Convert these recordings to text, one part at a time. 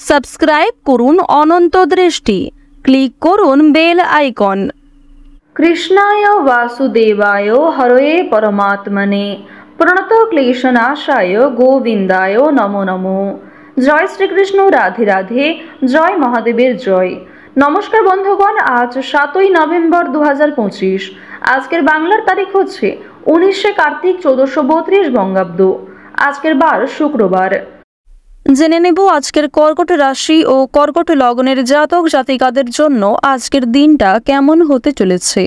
Subscribe করুন অনন্ত দৃষ্টি, click করুন বেল আইকন। কৃষ্ণায় বাসুদেবায় হরয়ে পরমাত্মনে প্রণত ক্লেশনাশায় গোবিন্দায় নমো নমো। জয় শ্রীকৃষ্ণ, রাধে রাধে, জয় মহাদেবের জয়। নমস্কার বন্ধুগণ, আজ 7ই নভেম্বর 2025। আজকের বাংলার তারিখ হচ্ছে 19শে কার্তিক 1432 বঙ্গাব্দ। আজকের বার শুক্রবার। জেনে নেব আজকের কর্কট রাশি ও কর্কট লগ্নের জাতক জাতিকাদের জন্য আজকের দিনটা কেমন হতে চলেছে।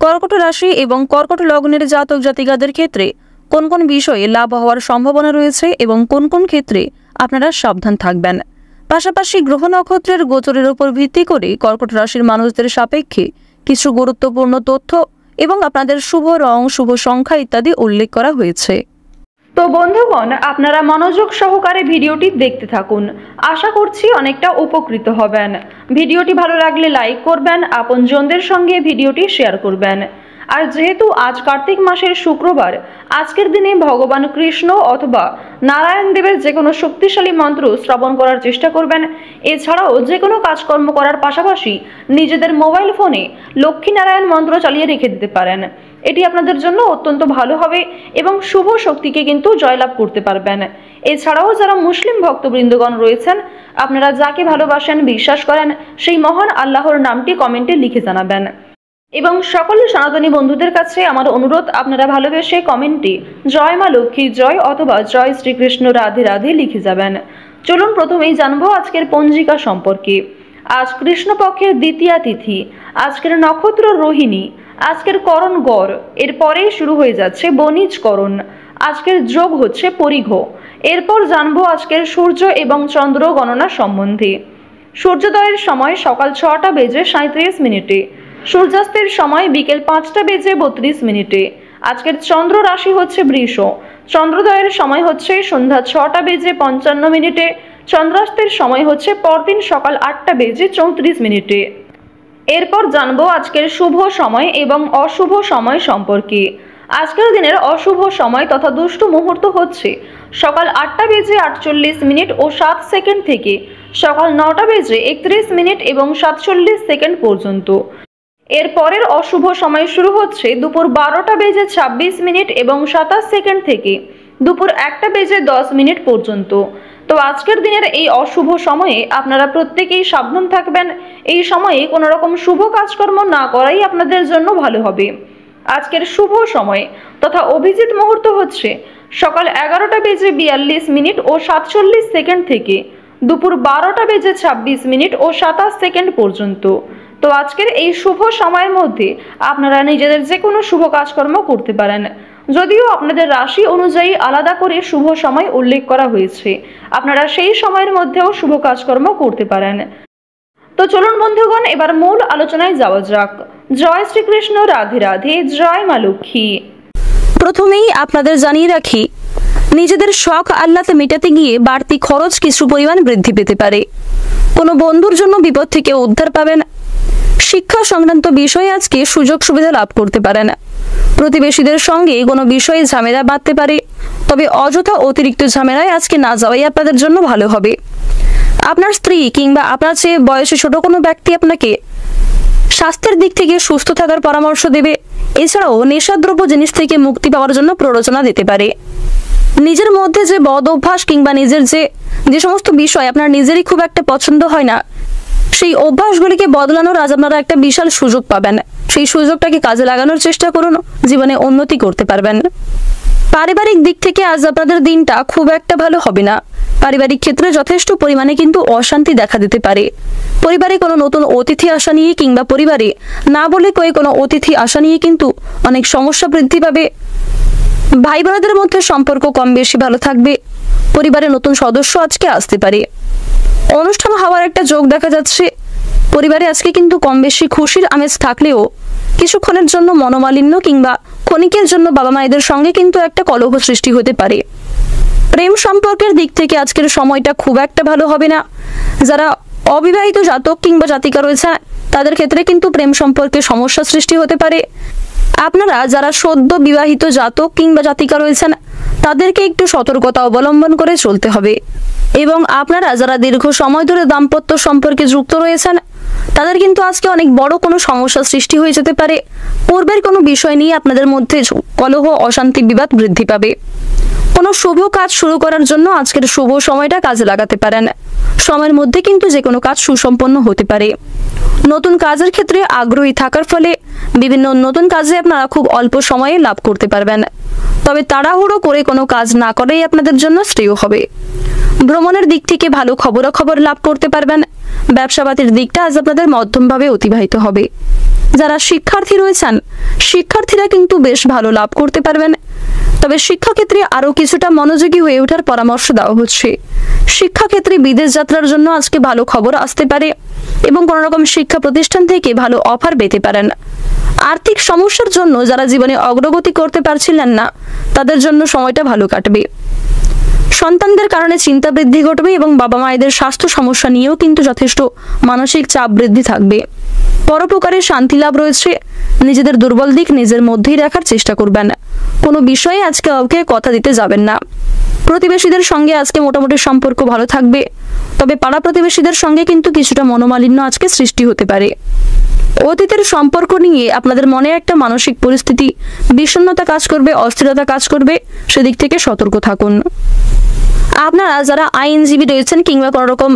কর্কট রাশি এবং কর্কট লগ্নের জাতক জাতিকাদের ক্ষেত্রে কোন কোন বিষয়ে লাভ হওয়ার সম্ভাবনা রয়েছে এবং কোন কোন ক্ষেত্রে আপনারা সাবধান থাকবেন। পাশাপাশি গ্রহ নক্ষত্রের গোচরের উপর ভিত্তি করে কর্কট রাশির মানুষদের সাপেক্ষে কিছু গুরুত্বপূর্ণ তথ্য এবং আপনাদের শুভ রং, শুভ সংখ্যা ইত্যাদি উল্লেখ করা হয়েছে। তো বন্ধুগণ, আপনারা মনোযোগ সহকারে ভিডিওটি দেখতে থাকুন। আশা করছি অনেকটা উপকৃত হবেন। ভিডিওটি ভালো লাগলে লাইক করবেন, আপনজনদের সঙ্গে ভিডিওটি শেয়ার করবেন। আর যেহেতু আজ কার্তিক মাসের শুক্রবার, আজকের দিনে ভগবান কৃষ্ণ অথবা নারায়ণ দেবের যে কোনো শক্তিশালী মন্ত্র শ্রবণ করার চেষ্টা করবেন। এছাড়াও যে কোনো কাজকর্ম করার পাশাপাশি নিজেদের মোবাইল ফোনে লক্ষ্মীনারায়ণ মন্ত্র চালিয়ে রেখে দিতে পারেন। এটি আপনাদের জন্য অত্যন্ত ভালো হবে এবং শুভ শক্তিকে কিন্তু জয়লাভ করতে পারবেন। এছাড়াও যারা মুসলিম ভক্তবৃন্দগণ রয়েছেন, আপনারা যাকে ভালোবাসেন, বিশ্বাস করেন, সেই মহান আল্লাহর নামটি কমেন্টে লিখে জানাবেন। এবং সকল সনাতনী বন্ধুদের কাছে আমার অনুরোধ, আপনারা ভালোবেসে কমেন্টে জয় মা লক্ষ্মী জয় অথবা জয় শ্রীকৃষ্ণ রাধে রাধে লিখে যাবেন। চলুন প্রথমেই জানবো আজকের পঞ্জিকা সম্পর্কে। আজ কৃষ্ণপক্ষের দ্বিতীয়া তিথি, আজকের নক্ষত্র রোহিণী, আজকের করণ গড়, এরপরেই শুরু হয়ে যাচ্ছে বণিজ করণ। আজকের যোগ হচ্ছে পরিঘ। এরপর জানবো আজকের সূর্য এবং চন্দ্র গণনা সম্বন্ধে। সূর্যোদয়ের সময় সকাল 6টা বেজে 37 মিনিটে, সূর্যাস্তের সময় বিকেল 5টা বেজে 32 মিনিটে। আজকের চন্দ্র রাশি হচ্ছে বৃষ। চন্দ্রোদয়ের সময় হচ্ছে সন্ধ্যা 6টা বেজে 55 মিনিটে, চন্দ্রাস্তের সময় হচ্ছে পরদিন সকাল 8টা বেজে 34 মিনিটে। এরপর জানবো আজকের শুভ সময় এবং অশুভ সময় সম্পর্কে। আজকের দিনের অশুভ সময় তথা দুষ্ট মুহূর্ত হচ্ছে সকাল 8টা বেজে 48 মিনিট ও 7 সেকেন্ড থেকে সকাল 9টা বেজে 31 মিনিট এবং 47 সেকেন্ড পর্যন্ত। এর পরের অশুভ সময় শুরু হচ্ছে দুপুর 12টা বেজে 26 মিনিট এবং 27 সেকেন্ড থেকে দুপুর 1টা বেজে 10 মিনিট পর্যন্ত। তো আজকের দিনের এই অশুভ সময়ে আপনারা প্রত্যেকেই সাবধান থাকবেন। এই সময়ে কোনো রকম শুভ কাজকর্ম না করাই আপনাদের জন্য ভালো হবে। আজকের শুভ সময় তথা অভিজিৎ মুহূর্ত হচ্ছে সকাল 11টা বেজে 42 মিনিট ও 47 সেকেন্ড থেকে দুপুর 12টা বেজে 26 মিনিট ও 27 সেকেন্ড পর্যন্ত। তো আজকের এই শুভ সময়ের মধ্যে আপনারা নিজেদের যে কোনো শুভ কাজকর্ম করতে পারেন, যদিও আপনাদের রাশি অনুযায়ী আলাদা করে শুভ সময় উল্লেখ করা হয়েছে। আপনারা সেই সময়ের মধ্যেও শুভ কাজকর্ম করতে পারেন। তো চলুন বন্ধুগণ, এবার মূল আলোচনায় যাওয়া যাক। জয় শ্রীকৃষ্ণ, রাধে রাধে, জয় মা লক্ষ্মী। প্রথমেই আপনাদের জানিয়ে রাখি, নিজেদের শখ আহ্লাদ মেটাতে গিয়ে বাড়তি খরচ কিছু পরিমাণ বৃদ্ধি পেতে পারে। কোনো বন্ধুর জন্য বিপদ থেকে উদ্ধার পাবেন। শিক্ষা সংক্রান্ত বিষয়ে আজকে সুযোগ সুবিধা লাভ করতে পারেন। প্রতিবেশীদের সঙ্গে কোনো বিষয়ে ঝামেলা বাঁধতে পারে, তবে অযথা অতিরিক্ত ঝামেলায় আজকে না যাওয়াই আপনাদের জন্য ভালো হবে। আপনার স্ত্রী কিংবা আপনার চেয়ে বয়সে ছোট কোনো ব্যক্তি আপনাকে স্বাস্থ্যের দিক থেকে সুস্থ থাকার পরামর্শ দেবে। এছাড়াও নেশাদ্রব্য জিনিস থেকে মুক্তি পাওয়ার জন্য প্ররোচনা দিতে পারে। নিজের মধ্যে যে বদ অভ্যাস কিংবা নিজের যে সমস্ত বিষয় আপনার নিজেরই খুব একটা পছন্দ হয় না, সেই অভ্যাসগুলিকে বদলানোর আজ আপনারা একটা বিশাল সুযোগ পাবেন। সেই সুযোগটাকে কাজে লাগানোর চেষ্টা করুন, জীবনে উন্নতি করতে পারবেন। পারিবারিক দিক থেকে আজ আপনাদের দিনটা খুব একটা ভালো হবে না। পারিবারিক ক্ষেত্রে যথেষ্ট পরিমাণে কিন্তু অশান্তি দেখা দিতে পারে। পরিবারে কোনো নতুন অতিথি আসা নিয়ে কিংবা পরিবারে না বলে কোনো অতিথি আসা নিয়ে কিন্তু অনেক সমস্যা বৃদ্ধি পাবে। ভাই বোনদের মধ্যে সম্পর্ক কম বেশি ভালো থাকবে। পরিবারে নতুন সদস্য আজকে আসতে পারে। অনুষ্ঠান হওয়ার একটা যোগ দেখা যাচ্ছে। পরিবারে আজকে কিন্তু কম বেশি খুশির আমেজ থাকলেও কিছুক্ষণের জন্য মনোমালিন্য কিংবা ক্ষণিকের জন্য বাবা মায়েদের সঙ্গে কিন্তু একটা কলহ সৃষ্টি হতে পারে। প্রেম সম্পর্কের দিক থেকে আজকের সময়টা খুব একটা ভালো হবে না। যারা অবিবাহিত জাতক কিংবা জাতিকা রয়েছে, তাদের ক্ষেত্রে কিন্তু প্রেম সম্পর্কে সমস্যা সৃষ্টি হতে পারে। আপনারা যারা সদ্য বিবাহিত জাতক কিংবা জাতিকা রয়েছেন, তাদেরকে একটু সতর্কতা অবলম্বন করে চলতে হবে। এবং আপনারা যারা দীর্ঘ সময় ধরে দাম্পত্য সম্পর্কে যুক্ত রয়েছেন তাদের কিন্তু আজকে অনেক বড় কোনো সমস্যার সৃষ্টি হয়ে যেতে পারে। পূর্বের কোনো বিষয় নিয়ে আপনাদের মধ্যে কলহ, অশান্তি, বিবাদ বৃদ্ধি পাবে। কোনো শুভ কাজ শুরু করার জন্য আজকের শুভ সময়টা কাজে লাগাতে পারেন। সময়ের মধ্যে কিন্তু যে কোনো কাজ সুসম্পন্ন হতে পারে। নতুন কাজের ক্ষেত্রে আগ্রহী থাকার ফলে বিভিন্ন নতুন কাজে আপনারা খুব অল্প সময়ে লাভ করতে পারবেন। তবে তাড়াহুড়ো করে কোনো কাজ না করেই আপনাদের জন্য শ্রেয় হবে। ভ্রমণের দিক থেকে ভালো খবরাখবর লাভ করতে পারবেন। ব্যবসাপাতির দিকটা আজ আপনাদের মধ্যমভাবে অতিবাহিত হবে। যারা শিক্ষার্থী রয়েছেন শিক্ষার্থীরা কিন্তু বেশ ভালো লাভ করতে পারবেন। তবে শিক্ষাক্ষেত্রে আরও কিছুটা মনোযোগী হয়ে ওঠার পরামর্শ দেওয়া হচ্ছে। শিক্ষাক্ষেত্রে বিদেশ যাত্রার জন্য আজকে ভালো খবর আসতে পারে এবং কোনো রকম শিক্ষা প্রতিষ্ঠান থেকে ভালো অফার পেতে পারেন। আর্থিক সমস্যার জন্য যারা জীবনে অগ্রগতি করতে পারছিলেন না তাদের জন্য সময়টা ভালো কাটবে। সন্তানদের কারণে চিন্তা বৃদ্ধি ঘটবে এবং বাবা মায়েদের স্বাস্থ্য সমস্যা নিয়েও কিন্তু যথেষ্ট মানসিক চাপ বৃদ্ধি থাকবে। পরোপকারের শান্তি লাভ রয়েছে। নিজেদের দুর্বল দিক নিজের মধ্যেই রাখার চেষ্টা করবেন। কোনো বিষয়ে আজকে কাউকে কথা দিতে যাবেন না। প্রতিবেশীদের সঙ্গে আজকে মোটামুটি সম্পর্ক ভালো থাকবে। তবে পাড়া প্রতিবেশীদের সঙ্গে কিন্তু কিছুটা মনোমালিন্য আজকে সৃষ্টি হতে পারে। অতীতের সম্পর্ক নিয়ে আপনাদের মনে একটা মানসিক পরিস্থিতি, বিষণ্ণতা কাজ করবে, অস্থিরতা কাজ করবে। সেদিক থেকে সতর্ক থাকুন। আপনারা যারা আইনজীবী রয়েছেন কিংবা কোনো রকম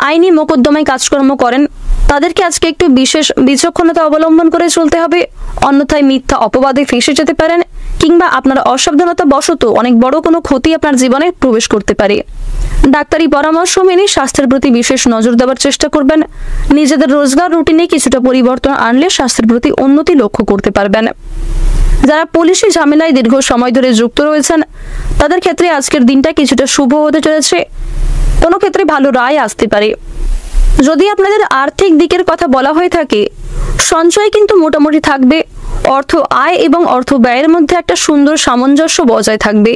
আইনি মোকদ্দমায় কাজকর্ম করেন তাদেরকে আজকে একটু বিশেষ বিচক্ষণতা অবলম্বন করে চলতে হবে। অন্যথায় মিথ্যা অপবাদে ফেঁসে যেতে পারেন কিংবা আপনার অসাবধানতা বশত অনেক বড় কোনো ক্ষতি আপনার জীবনে প্রবেশ করতে পারে। ডাক্তারি পরামর্শ মেনে স্বাস্থ্যের প্রতি বিশেষ নজর দেওয়ার চেষ্টা করবেন। নিজেদের রোজগার রুটিনে কিছুটা পরিবর্তন আনলে স্বাস্থ্যের প্রতি উন্নতি লক্ষ্য করতে পারবেন। যারা পুলিশি ঝামেলায় দীর্ঘ সময় ধরে যুক্ত রয়েছেন তাদের ক্ষেত্রে আজকের দিনটা কিছুটা শুভ হতে চলেছে। কোনো ক্ষেত্রে ভালো রায় আসতে পারে। যদি আপনাদের আর্থিক দিকের কথা বলা হয়ে থাকে সঞ্চয় কিন্তু মোটামুটি থাকবে। অর্থ আয় এবং অর্থ ব্যয়ের মধ্যে একটা সুন্দর সামঞ্জস্য বজায় থাকবে।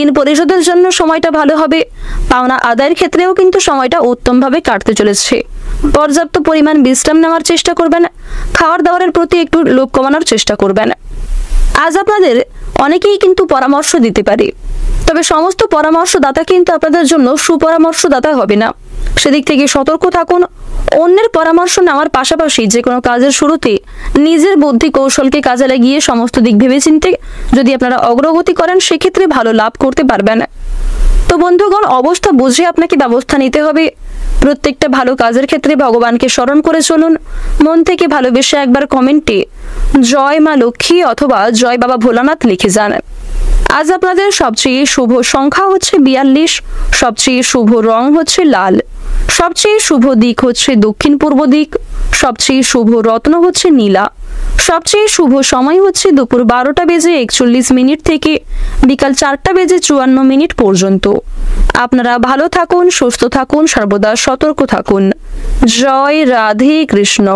ঋণ পরিশোধের জন্য সময়টা ভালো হবে। পাওনা আদায়ের ক্ষেত্রেও কিন্তু সময়টা উত্তমভাবে কাটতে চলেছে। পর্যাপ্ত পরিমাণ বিশ্রাম নেওয়ার চেষ্টা করবেন। খাওয়ার দাওয়ারের প্রতি একটু লোভ কমানোর চেষ্টা করবেন। আজ আপনাদের অনেকেই কিন্তু পরামর্শ দিতে পারে, তবে সমস্ত পরামর্শদাতা কিন্তু আপনাদের জন্য সুপরামর্শদাতা হবে না। সেদিক থেকে সতর্ক থাকুন। অন্যের পরামর্শ নেওয়ার পাশাপাশি যে কোনো কাজের শুরুতে নিজের বুদ্ধি কৌশলকে কাজে লাগিয়ে সমস্ত দিক ভেবেচিন্তে যদি আপনারা অগ্রগতি করেন সেক্ষেত্রে ভালো লাভ করতে পারবেন। তো বন্ধুগণ, অবস্থা বুঝে আপনাকে ব্যবস্থা নিতে হবে। প্রত্যেকটা ভালো কাজের ক্ষেত্রে ভগবানকে স্মরণ করে চলুন। মন থেকে ভালোবেসে একবার কমেন্টে জয় মা লক্ষ্মী অথবা জয় বাবা ভোলানাথ লিখে যান। আজ আপনাদের সবচেয়ে শুভ সংখ্যা হচ্ছে 42, সবচেয়ে শুভ রং হচ্ছে লাল, সবচেয়ে শুভ দিক হচ্ছে দক্ষিণ পূর্ব দিক, সবচেয়ে শুভ রত্ন হচ্ছে নীলা, সবচেয়ে শুভ সময় হচ্ছে দুপুর 12:41 থেকে বিকাল 4:54 পর্যন্ত। আপনারা ভালো থাকুন, সুস্থ থাকুন, সর্বদা সতর্ক থাকুন। জয় রাধে কৃষ্ণ।